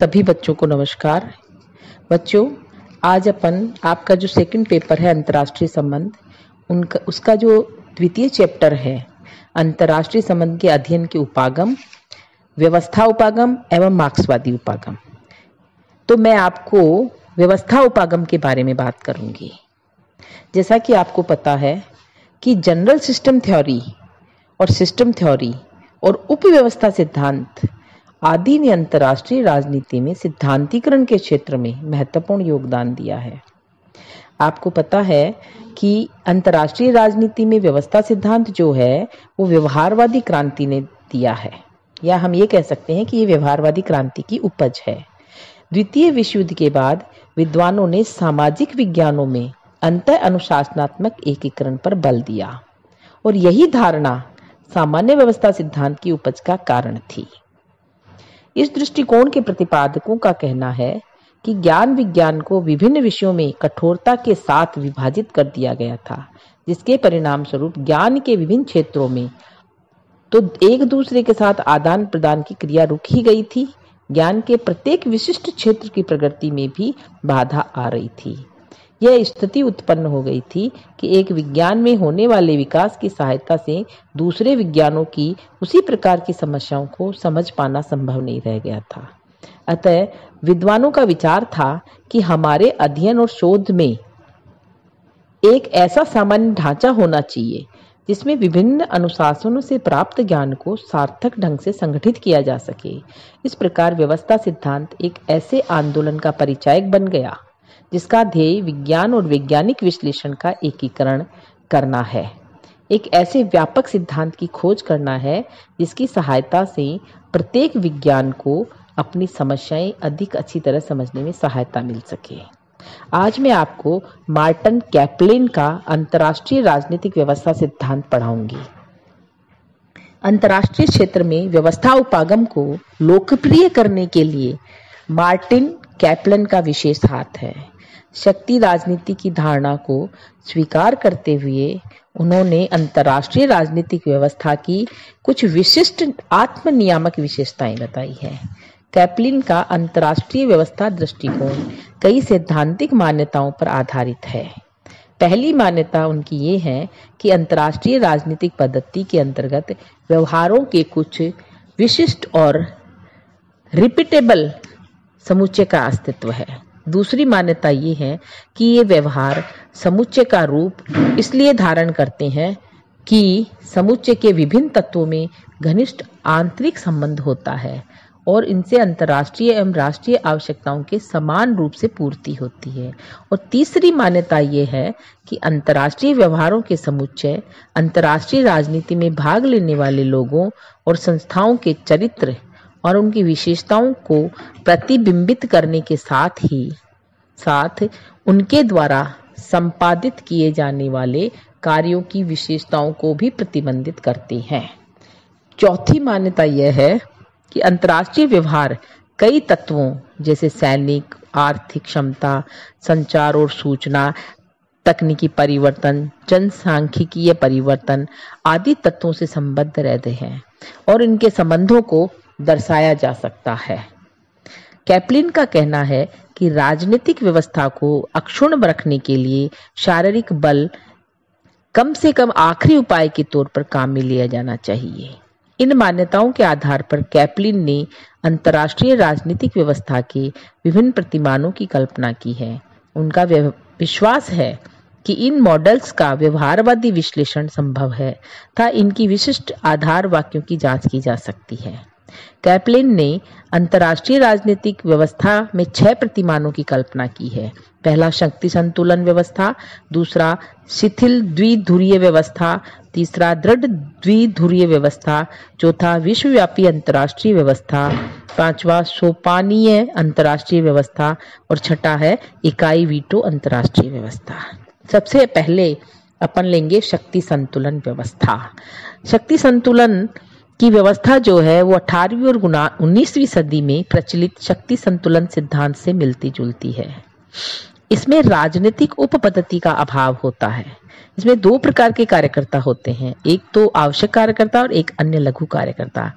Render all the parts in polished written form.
सभी बच्चों को नमस्कार। बच्चों, आज आपका जो सेकंड पेपर है अंतर्राष्ट्रीय संबंध, उसका जो द्वितीय चैप्टर है अंतर्राष्ट्रीय संबंध के अध्ययन के उपागम, व्यवस्था उपागम एवं मार्क्सवादी उपागम। तो मैं आपको व्यवस्था उपागम के बारे में बात करूंगी। जैसा कि आपको पता है कि जनरल सिस्टम थ्योरी और सिस्टम थ्योरी और उपव्यवस्था सिद्धांत आदि ने अंतर्राष्ट्रीय राजनीति में सिद्धांतीकरण के क्षेत्र में महत्वपूर्ण योगदान दिया है। आपको पता है कि अंतर्राष्ट्रीय राजनीति में व्यवस्था सिद्धांत जो है वो व्यवहारवादी क्रांति ने दिया है, या हम ये कह सकते हैं कि ये व्यवहारवादी क्रांति की उपज है। द्वितीय विश्व युद्ध के बाद विद्वानों ने सामाजिक विज्ञानों में अंतः अनुशासनात्मक एकीकरण पर बल दिया और यही धारणा सामान्य व्यवस्था सिद्धांत की उपज का कारण थी। इस दृष्टिकोण के प्रतिपादकों का कहना है कि ज्ञान विज्ञान को विभिन्न विषयों में कठोरता के साथ विभाजित कर दिया गया था, जिसके परिणाम स्वरूप ज्ञान के विभिन्न क्षेत्रों में तो एक दूसरे के साथ आदान प्रदान की क्रिया रुक ही गई थी, ज्ञान के प्रत्येक विशिष्ट क्षेत्र की प्रगति में भी बाधा आ रही थी। यह स्थिति उत्पन्न हो गई थी कि एक विज्ञान में होने वाले विकास की सहायता से दूसरे विज्ञानों की उसी प्रकार की समस्याओं को समझ पाना संभव नहीं रह गया था। अतः विद्वानों का विचार था कि हमारे अध्ययन और शोध में एक ऐसा सामान्य ढांचा होना चाहिए जिसमें विभिन्न अनुशासनों से प्राप्त ज्ञान को सार्थक ढंग से संगठित किया जा सके। इस प्रकार व्यवस्था सिद्धांत एक ऐसे आंदोलन का परिचायक बन गया जिसका ध्येय विज्ञान और वैज्ञानिक विश्लेषण का एकीकरण करना है। एक ऐसे व्यापक सिद्धांत की खोज करना है जिसकी सहायता से प्रत्येक विज्ञान को अपनी समस्याएं अधिक अच्छी तरह समझने में सहायता मिल सके। आज मैं आपको मार्टिन कैप्लिन का अंतर्राष्ट्रीय राजनीतिक व्यवस्था सिद्धांत पढ़ाऊंगी। अंतर्राष्ट्रीय क्षेत्र में व्यवस्था उपागम को लोकप्रिय करने के लिए मार्टिन कैप्लिन का विशेष हाथ है। शक्ति राजनीति की धारणा को स्वीकार करते हुए उन्होंने अंतर्राष्ट्रीय राजनीतिक व्यवस्था की कुछ विशिष्ट आत्मनियामक विशेषताएं बताई है। कैप्लिन का अंतर्राष्ट्रीय व्यवस्था दृष्टिकोण कई सैद्धांतिक मान्यताओं पर आधारित है। पहली मान्यता उनकी ये है कि अंतर्राष्ट्रीय राजनीतिक पद्धति के अंतर्गत व्यवहारों के कुछ विशिष्ट और रिपीटेबल समुच्चय का अस्तित्व है। दूसरी मान्यता ये है कि ये व्यवहार समुच्चय का रूप इसलिए धारण करते हैं कि समुच्चय के विभिन्न तत्वों में घनिष्ठ आंतरिक संबंध होता है और इनसे अंतर्राष्ट्रीय एवं राष्ट्रीय आवश्यकताओं के समान रूप से पूर्ति होती है। और तीसरी मान्यता ये है कि अंतर्राष्ट्रीय व्यवहारों के समुच्चय अंतर्राष्ट्रीय राजनीति में भाग लेने वाले लोगों और संस्थाओं के चरित्र और उनकी विशेषताओं को प्रतिबिंबित करने के साथ उनके द्वारा संपादित किए जाने वाले कार्यों की विशेषताओं को भी प्रतिबंधित करते हैं। चौथी मान्यता यह है कि अंतर्राष्ट्रीय व्यवहार कई तत्वों जैसे सैनिक, आर्थिक क्षमता, संचार और सूचना, तकनीकी परिवर्तन, जनसांख्यिकीय परिवर्तन आदि तत्वों से संबद्ध रहते हैं और इनके संबंधों को दर्शाया जा सकता है। कैप्लिन का कहना है कि राजनीतिक व्यवस्था को अक्षुण्ण रखने के लिए शारीरिक बल कम से कम आखिरी उपाय के तौर पर काम में लिया जाना चाहिए। इन मान्यताओं के आधार पर कैप्लिन ने अंतर्राष्ट्रीय राजनीतिक व्यवस्था के विभिन्न प्रतिमानों की कल्पना की है। उनका विश्वास है कि इन मॉडल्स का व्यवहारवादी विश्लेषण संभव है तथा इनकी विशिष्ट आधार वाक्यों की जांच की जा सकती है। कैप्लिन ने अंतर्राष्ट्रीय राजनीतिक व्यवस्था में 6 प्रतिमानों की कल्पना की है। पहला शक्ति संतुलन व्यवस्था, दूसरा शिथिल द्विध्रुवीय व्यवस्था, तीसरा दृढ़ द्विध्रुवीय व्यवस्था, चौथा विश्वव्यापी अंतर्राष्ट्रीय व्यवस्था, पांचवा सोपानीय अंतर्राष्ट्रीय व्यवस्था और छठा है इकाई वीटो अंतर्राष्ट्रीय व्यवस्था। सबसे पहले अपन लेंगे शक्ति संतुलन व्यवस्था। शक्ति संतुलन की व्यवस्था जो है वो 18वीं और 19वीं सदी में प्रचलित शक्ति संतुलन सिद्धांत से मिलती जुलती है। इसमें राजनीतिक उपपद्धति का अभाव होता है। इसमें दो प्रकार के कार्यकर्ता होते हैं, एक तो आवश्यक कार्यकर्ता और एक अन्य लघु कार्यकर्ता।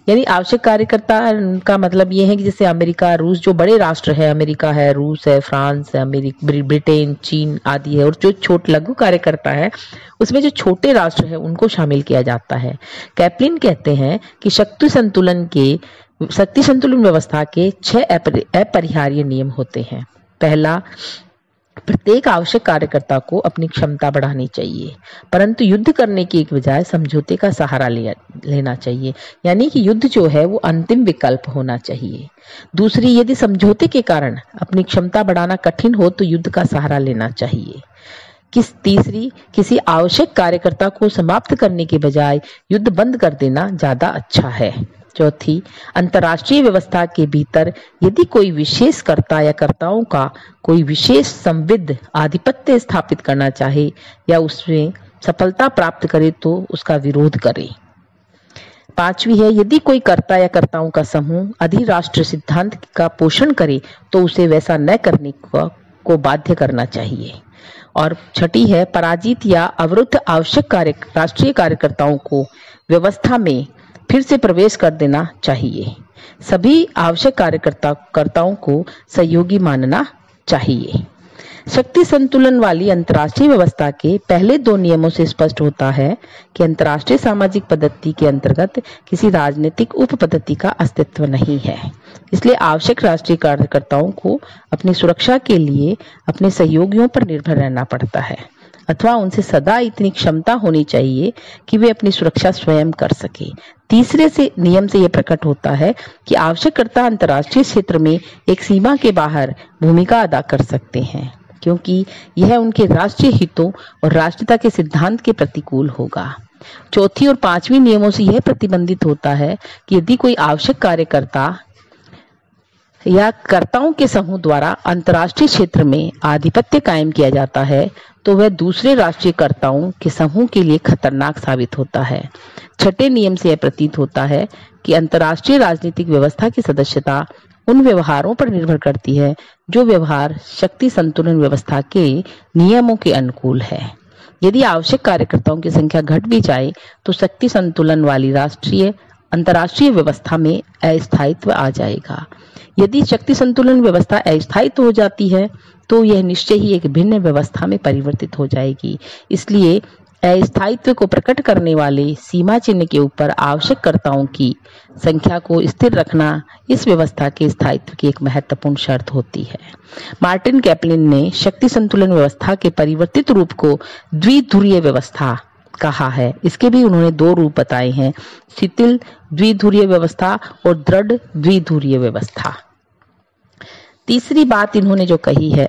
यानी आवश्यक कार्यकर्ता का मतलब ये है कि जैसे अमेरिका, रूस, जो बड़े राष्ट्र है, अमेरिका है, रूस है, फ्रांस है, ब्रिटेन, चीन आदि है, और जो छोटे लघु कार्यकर्ता है उसमें जो छोटे राष्ट्र है उनको शामिल किया जाता है। कैप्लिन कहते हैं कि शक्ति संतुलन व्यवस्था के 6 अपरिहार्य नियम होते हैं। पहला, प्रत्येक आवश्यक कार्यकर्ता को अपनी क्षमता बढ़ानी चाहिए, परंतु युद्ध करने की एक बजाय समझौते का सहारा लेना चाहिए। यानी कि युद्ध जो है वो अंतिम विकल्प होना चाहिए। दूसरी, यदि समझौते के कारण अपनी क्षमता बढ़ाना कठिन हो तो युद्ध का सहारा लेना चाहिए। तीसरी, किसी आवश्यक कार्यकर्ता को समाप्त करने के बजाय युद्ध बंद कर देना ज्यादा अच्छा है। चौथी, अंतर्राष्ट्रीय व्यवस्था के भीतर यदि कोई विशेष कर्ता या कर्ताओं का कोई विशेष संविध आधिपत्य स्थापित करना चाहे या उसमें सफलता प्राप्त करे तो उसका विरोध करे। पांचवी है, यदि कोई कर्ता या कर्ताओं का समूह अधिराष्ट्र सिद्धांत का पोषण करे तो उसे वैसा न करने को बाध्य करना चाहिए। और छठी है, पराजित या अवरुद्ध आवश्यक राष्ट्रीय कार्यकर्ताओं को व्यवस्था में फिर से प्रवेश कर देना चाहिए। सभी आवश्यक कार्यकर्ताओं को सहयोगी मानना चाहिए। शक्ति संतुलन वाली अंतर्राष्ट्रीय व्यवस्था के पहले 2 नियमों से स्पष्ट होता है कि अंतर्राष्ट्रीय सामाजिक पद्धति के अंतर्गत किसी राजनीतिक उप पद्धति का अस्तित्व नहीं है। इसलिए आवश्यक राष्ट्रीय कार्यकर्ताओं को अपनी सुरक्षा के लिए अपने सहयोगियों पर निर्भर रहना पड़ता है, अथवा उनसे सदा इतनी क्षमता होनी चाहिए कि वे अपनी सुरक्षा स्वयं कर सके। तीसरे से नियम से यह प्रकट होता है कि आवश्यककर्ता अंतर्राष्ट्रीय क्षेत्र में एक सीमा के बाहर भूमिका अदा कर सकते हैं, क्योंकि यह उनके राष्ट्रीय हितों और राष्ट्रीयता के सिद्धांत के प्रतिकूल होगा। चौथी और पांचवी नियमों से यह प्रतिबंधित होता है कि यदि कोई आवश्यक कार्यकर्ता या कर्ताओं के समूह द्वारा अंतर्राष्ट्रीय क्षेत्र में आधिपत्य कायम किया जाता है तो वह दूसरे राष्ट्रीय कर्ताओं के समूह के लिए खतरनाक साबित होता है। छठे नियम से यह प्रतीत होता है कि अंतर्राष्ट्रीय राजनीतिक व्यवस्था की सदस्यता उन व्यवहारों पर निर्भर करती है जो व्यवहार शक्ति संतुलन व्यवस्था के नियमों के अनुकूल है। यदि आवश्यक कार्यकर्ताओं की संख्या घट भी जाए तो शक्ति संतुलन वाली अंतर्राष्ट्रीय व्यवस्था में अस्थायित्व आ जाएगा। यदि शक्ति संतुलन व्यवस्था अस्थायित्व हो जाती है तो यह निश्चय ही एक भिन्न व्यवस्था में परिवर्तित हो जाएगी। इसलिए अस्थायित्व को प्रकट करने वाले सीमा चिन्ह के ऊपर आवश्यककर्ताओं की संख्या को स्थिर रखना इस व्यवस्था के स्थायित्व की एक महत्वपूर्ण शर्त होती है। मार्टिन कैप्लिन ने शक्ति संतुलन व्यवस्था के परिवर्तित रूप को द्विध्रुवीय व्यवस्था कहा है। इसके भी उन्होंने 2 रूप बताए हैं, शिथिल द्विध्रुवीय व्यवस्था और दृढ़ द्विध्रुवीय व्यवस्था। तीसरी बात इन्होंने जो कही है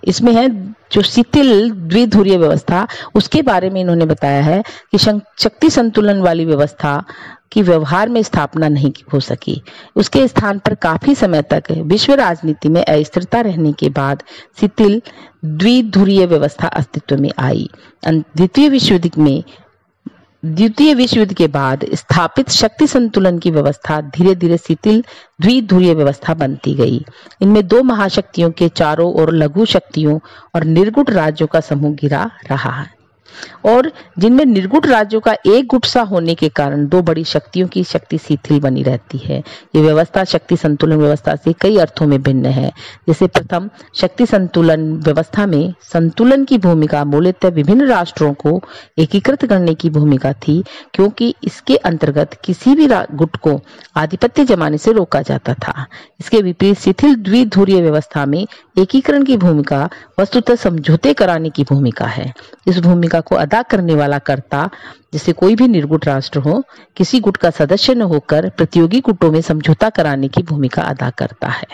इसमें है जो शिथिल द्विध्रुवीय व्यवस्था, उसके बारे में इन्होंने बताया है कि शक्ति संतुलन वाली व्यवस्था की व्यवहार में स्थापना नहीं हो सकी। उसके स्थान पर काफी समय तक विश्व राजनीति में अस्थिरता रहने के बाद शिथिल द्विध्रुवीय व्यवस्था अस्तित्व में आई। द्वितीय विश्व युद्ध के बाद स्थापित शक्ति संतुलन की व्यवस्था धीरे धीरे शिथिल द्विध्रुवीय व्यवस्था बनती गई। इनमें 2 महाशक्तियों के चारों ओर लघु शक्तियों और निर्गुट राज्यों का समूह घिरा रहा है, और जिनमें निर्गुट राज्यों का एक गुट सा होने के कारण 2 बड़ी शक्तियों की शक्ति शिथिल बनी रहती है। ये व्यवस्था शक्ति संतुलन व्यवस्था से कई अर्थों में भिन्न है। जैसे प्रथम, शक्ति संतुलन व्यवस्था में संतुलन की भूमिका मूलतः विभिन्न राष्ट्रों को एकीकृत करने की भूमिका थी, क्योंकि इसके अंतर्गत किसी भी गुट को आधिपत्य जमाने से रोका जाता था। इसके विपरीत शिथिल द्विध्रुवीय व्यवस्था में एकीकरण की भूमिका वस्तुतः समझौते कराने की भूमिका है। इस भूमिका को अदा करने वाला कर्ता, जैसे कोई भी निर्गुट राष्ट्र हो, किसी गुट का सदस्य न होकर प्रतियोगी गुटों में समझौता कराने की भूमिका अदा करता है।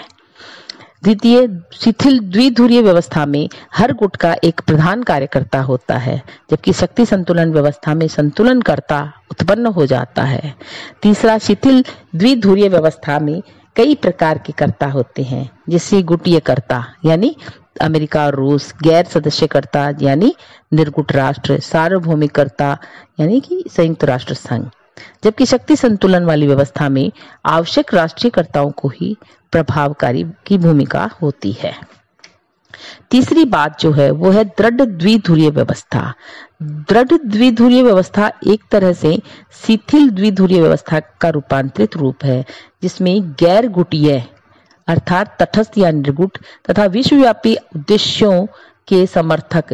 द्वितीय, शिथिल द्विध्रुवीय व्यवस्था में हर गुट का एक प्रधान कार्यकर्ता होता है, जबकि शक्ति संतुलन व्यवस्था में संतुलनकर्ता उत्पन्न हो जाता है। तीसरा, शिथिल द्विध्रुवीय व्यवस्था में कई प्रकार के कर्ता होते हैं, जैसे गुटीय कर्ता यानी अमेरिका और रूस, गैर सदस्यकर्ता यानी निर्गुट राष्ट्र, सार्वभौमिक कर्ता यानी कि संयुक्त राष्ट्र संघ। जबकि शक्ति संतुलन वाली व्यवस्था में आवश्यक राष्ट्रीय कर्ताओं को ही प्रभावकारी की भूमिका होती है। तीसरी बात जो है वो है दृढ़ द्विध्रुवीय व्यवस्था। दृढ़ द्विध्रुवीय व्यवस्था एक तरह से शिथिल द्विध्रुवीय व्यवस्था का रूपांतरित रूप है, जिसमें गैर गुटीय अर्थात तटस्थ या निर्गुट तथा विश्वव्यापी उद्देश्यों के समर्थक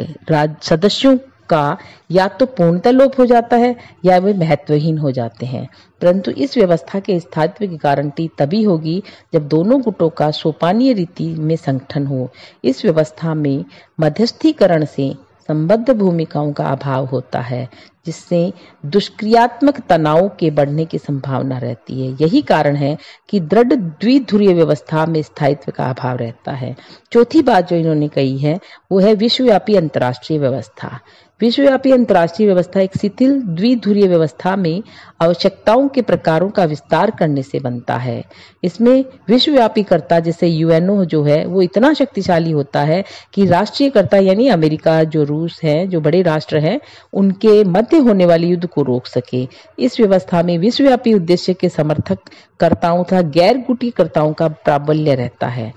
सदस्यों का या तो पूर्णतः लोप हो जाता है या वे महत्वहीन हो जाते हैं। परंतु इस व्यवस्था के स्थायित्व की गारंटी तभी होगी जब दोनों गुटों का सोपानीय रीति में संगठन हो। इस व्यवस्था में मध्यस्थीकरण से संबद्ध भूमिकाओं का अभाव होता है, जिससे दुष्क्रियात्मक तनाव के बढ़ने की संभावना रहती है। यही कारण है कि दृढ़ द्विध्रुवीय व्यवस्था में स्थायित्व का अभाव रहता है। चौथी बात जो इन्होंने कही है वो है विश्वव्यापी अंतर्राष्ट्रीय व्यवस्था। विश्वव्यापी अंतर्राष्ट्रीय व्यवस्था एक शिथिल द्विध्रुवीय व्यवस्था में आवश्यकताओं के प्रकारों का विस्तार करने से बनता है। इसमें विश्वव्यापी कर्ता जैसे यूएनओ जो है वो इतना शक्तिशाली होता है कि राष्ट्रीय कर्ता यानी अमेरिका, जो रूस है, जो बड़े राष्ट्र हैं, उनके मध्य होने वाले युद्ध को रोक सके। इस व्यवस्था में विश्वव्यापी उद्देश्य के समर्थक कर्ताओं तथा गैर गुटी कर्ताओं का प्राबल्य रहता है।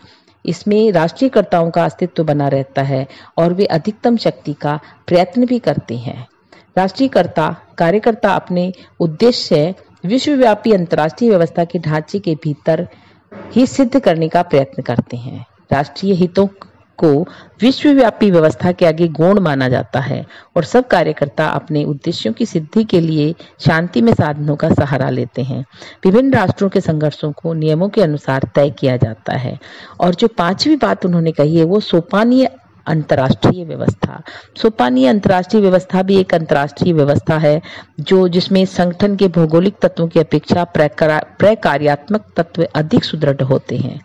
इसमें राष्ट्रीय कर्ताओं का अस्तित्व बना रहता है और वे अधिकतम शक्ति का प्रयत्न भी करते हैं। राष्ट्रीय कार्यकर्ता अपने उद्देश्य विश्वव्यापी अंतर्राष्ट्रीय व्यवस्था के ढांचे के भीतर ही सिद्ध करने का प्रयत्न करते हैं। राष्ट्रीय हितों को विश्वव्यापी व्यवस्था के आगे गौण माना जाता है और सब कार्यकर्ता अपने उद्देश्यों की सिद्धि के लिए शांति में साधनों का सहारा लेते हैं। विभिन्न राष्ट्रों के संघर्षों को नियमों के अनुसार तय किया जाता है। और जो पांचवी बात उन्होंने कही है वो सोपानीय अंतर्राष्ट्रीय व्यवस्था। सोपानीय अंतर्राष्ट्रीय व्यवस्था भी एक अंतर्राष्ट्रीय व्यवस्था है जिसमें संगठन के भौगोलिक तत्वों की अपेक्षा प्रकार्यात्मक तत्व अधिक सुदृढ़ होते हैं।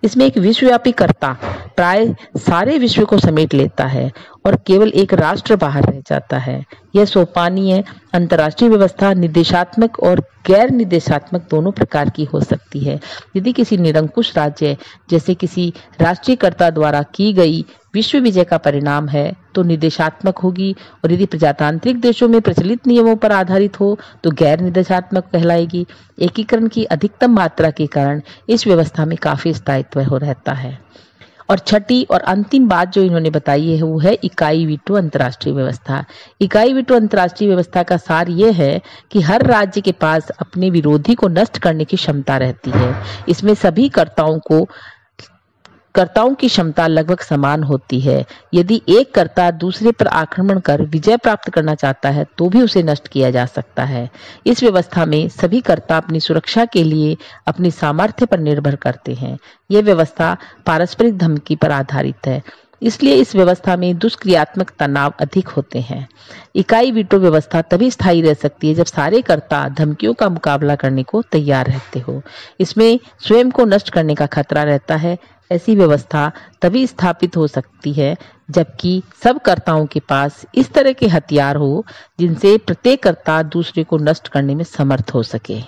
इसमें एक विश्वव्यापी कर्ता प्राय सारे विश्व को समेट लेता है और केवल एक राष्ट्र बाहर रह जाता है। यह सोपानीय अंतर्राष्ट्रीय व्यवस्था निर्देशात्मक और गैर निर्देशात्मक दोनों प्रकार की हो सकती है। यदि किसी निरंकुश राज्य जैसे किसी राष्ट्रीय कर्ता द्वारा की गई विश्व विजय का परिणाम है तो निर्देशात्मक होगी, और यदि प्रजातांत्रिक देशों में प्रचलित नियमों पर आधारित हो तो गैर निर्देशात्मक कहलाएगी। एकीकरण की अधिकतम मात्रा के कारण इस व्यवस्था में काफी स्थायित्व हो रहता है। और छठी और अंतिम बात जो इन्होंने बताई है वो है इकाई वीटो अंतर्राष्ट्रीय व्यवस्था। इकाई वीटो अंतर्राष्ट्रीय व्यवस्था का सार ये है कि हर राज्य के पास अपने विरोधी को नष्ट करने की क्षमता रहती है। इसमें सभी कर्ताओं की क्षमता लगभग समान होती है। यदि एक कर्ता दूसरे पर आक्रमण कर विजय प्राप्त करना चाहता है तो भी उसे नष्ट किया जा सकता है। इस व्यवस्था में सभी कर्ता अपनी सुरक्षा के लिए अपनी सामर्थ्य पर निर्भर करते हैं। यह व्यवस्था पारस्परिक धमकी पर आधारित है, इसलिए इस व्यवस्था में दुष्क्रियात्मक तनाव अधिक होते हैं। इकाई वीटो व्यवस्था तभी स्थायी रह सकती है जब सारे कर्ता धमकियों का मुकाबला करने को तैयार रहते हो। इसमें स्वयं को नष्ट करने का खतरा रहता है। ऐसी व्यवस्था तभी स्थापित हो सकती है जबकि सब कर्ताओं के पास इस तरह के हथियार हो जिनसे प्रत्येक कर्ता दूसरे को नष्ट करने में समर्थ हो सके।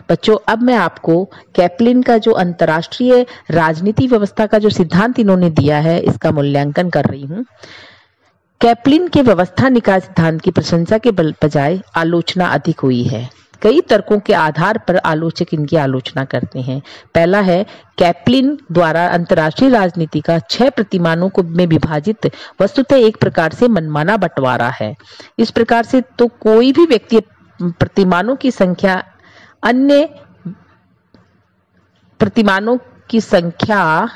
बच्चों, अब मैं आपको कैप्लिन का जो अंतर्राष्ट्रीय राजनीति व्यवस्था का जो सिद्धांत इन्होंने दिया है इसका मूल्यांकन कर रही हूँ। कैप्लिन के व्यवस्था निकाय सिद्धांत की प्रशंसा के बजाय आलोचना अधिक हुई है। कई तर्कों के आधार पर आलोचक इनकी आलोचना करते हैं। पहला है कैप्लिन द्वारा अंतर्राष्ट्रीय राजनीति का 6 प्रतिमानों में विभाजित वस्तुतः एक प्रकार से मनमाना बंटवारा है। इस प्रकार से तो कोई भी व्यक्ति प्रतिमानों की संख्या अन्य प्रतिमानों की संख्या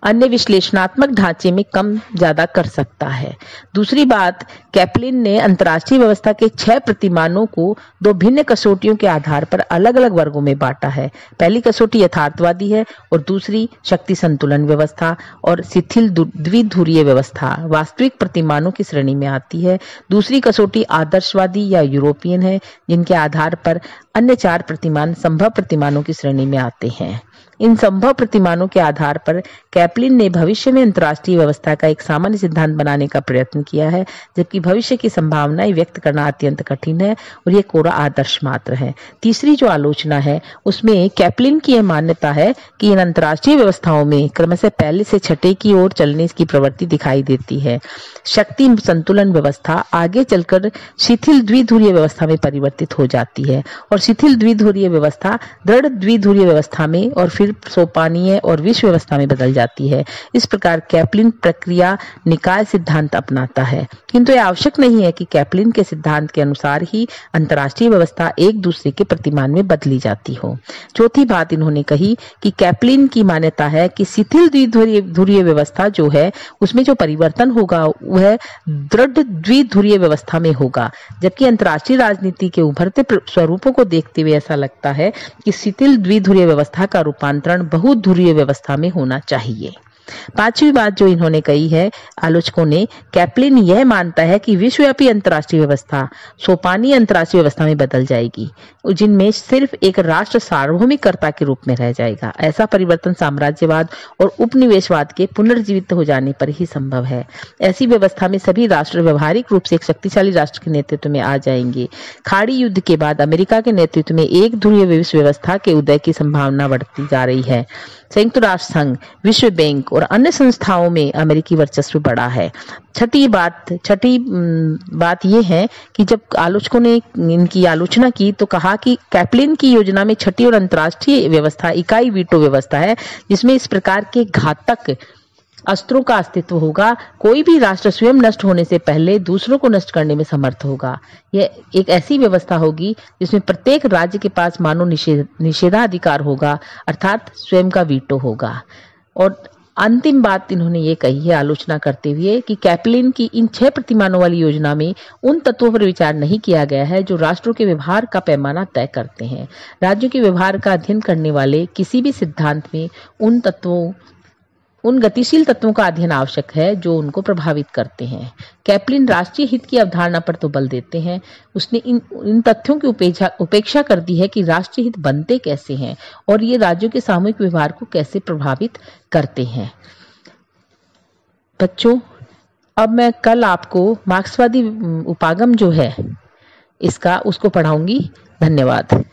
अन्य विश्लेषणात्मक ढांचे में कम ज्यादा कर सकता है। दूसरी बात, कैप्लिन ने अंतर्राष्ट्रीय व्यवस्था के 6 प्रतिमानों को 2 भिन्न कसौटियों के आधार पर अलग अलग वर्गों में बांटा है। पहली कसौटी यथार्थवादी है और दूसरी शक्ति संतुलन व्यवस्था और शिथिल द्विध्रुवीय व्यवस्था वास्तविक प्रतिमानों की श्रेणी में आती है। दूसरी कसौटी आदर्शवादी या यूरोपियन है, जिनके आधार पर अन्य 4 प्रतिमान संभव प्रतिमानों की श्रेणी में आते हैं। इन संभव प्रतिमानों के आधार पर कैप्लिन ने भविष्य में अंतर्राष्ट्रीय व्यवस्था का एक सामान्य सिद्धांत बनाने का प्रयत्न किया है, जबकि भविष्य की संभावनाएं व्यक्त करना अत्यंत कठिन है और यह कोरा आदर्श मात्र है। तीसरी जो आलोचना है उसमें कैप्लिन की यह मान्यता है कि इन अंतर्राष्ट्रीय व्यवस्थाओं में क्रमशः पहले से छठे की ओर चलने की प्रवृत्ति दिखाई देती है। शक्ति संतुलन व्यवस्था आगे चलकर शिथिल द्विध्रुवीय व्यवस्था में परिवर्तित हो जाती है और शिथिल द्विध्रुवीय व्यवस्था दृढ़ द्विध्रुवीय व्यवस्था में और फिर सोपानीय और विश्व व्यवस्था में बदल जाती है। इस प्रकार कैप्लिन प्रक्रिया निकाय सिद्धांत अपनाता है, किंतु यह आवश्यक नहीं है कि कैप्लिन के सिद्धांत के अनुसार ही अंतर्राष्ट्रीय व्यवस्था एक दूसरे के प्रतिमान में बदली जाती हो। चौथी बात इन्होंने कही कि कैप्लिन की मान्यता है कि शिथिल द्विध्रुवीय व्यवस्था जो है उसमें जो परिवर्तन होगा वह दृढ़ द्विध्रुवीय व्यवस्था में होगा, जबकि अंतर्राष्ट्रीय राजनीति के उभरते स्वरूपों को देखते हुए ऐसा लगता है कि शिथिल द्विध्रुवीय व्यवस्था का रूपांतरण बहुध्रुवीय व्यवस्था में होना चाहिए। पांचवी बात जो इन्होंने कही है आलोचकों ने, कैप्लिन यह मानता है कि विश्वव्यापी अंतर्राष्ट्रीय व्यवस्था सोपानीय अंतर्राष्ट्रीय व्यवस्था में बदल जाएगी, जिनमें सिर्फ एक राष्ट्र सार्वभौमिकता के रूप में रह जाएगा। ऐसा परिवर्तन साम्राज्यवाद और उपनिवेशवाद के पुनर्जीवित हो जाने पर ही संभव है। ऐसी व्यवस्था में सभी राष्ट्र व्यवहारिक रूप से एक शक्तिशाली राष्ट्र के नेतृत्व में आ जाएंगे। खाड़ी युद्ध के बाद अमेरिका के नेतृत्व में एक ध्रुवीय विश्व व्यवस्था के उदय की संभावना बढ़ती जा रही है। संयुक्त राष्ट्र संघ, विश्व बैंक और अन्य संस्थाओं में अमेरिकी वर्चस्व बढ़ा है। छठी बात यह है कि जब आलोचकों ने इनकी आलोचना की तो कहा कि कैप्लिन की योजना में छठी और अंतर्राष्ट्रीय व्यवस्था इकाई वीटो व्यवस्था है, जिसमें इस प्रकार के घातक अस्त्रों का अस्तित्व होगा। कोई भी राष्ट्र स्वयं नष्ट होने से पहले दूसरों को नष्ट करने में समर्थ होगा। यह एक ऐसी व्यवस्था होगी जिसमें प्रत्येक राज्य के पास मानव निषेधाधिकार होगा, अर्थात स्वयं का वीटो होगा। और अंतिम बात इन्होंने ये कही है आलोचना करते हुए कि कैप्लिन की इन 6 प्रतिमानों वाली योजना में उन तत्वों पर विचार नहीं किया गया है जो राष्ट्रों के व्यवहार का पैमाना तय करते हैं। राज्यों के व्यवहार का अध्ययन करने वाले किसी भी सिद्धांत में उन गतिशील तत्वों का अध्ययन आवश्यक है जो उनको प्रभावित करते हैं। कैप्लिन राष्ट्रीय हित की अवधारणा पर तो बल देते हैं, उसने इन तथ्यों की उपेक्षा कर दी है कि राष्ट्रीय हित बनते कैसे हैं और ये राज्यों के सामूहिक व्यवहार को कैसे प्रभावित करते हैं। बच्चों, अब मैं कल आपको मार्क्सवादी उपागम जो है उसको पढ़ाऊंगी। धन्यवाद।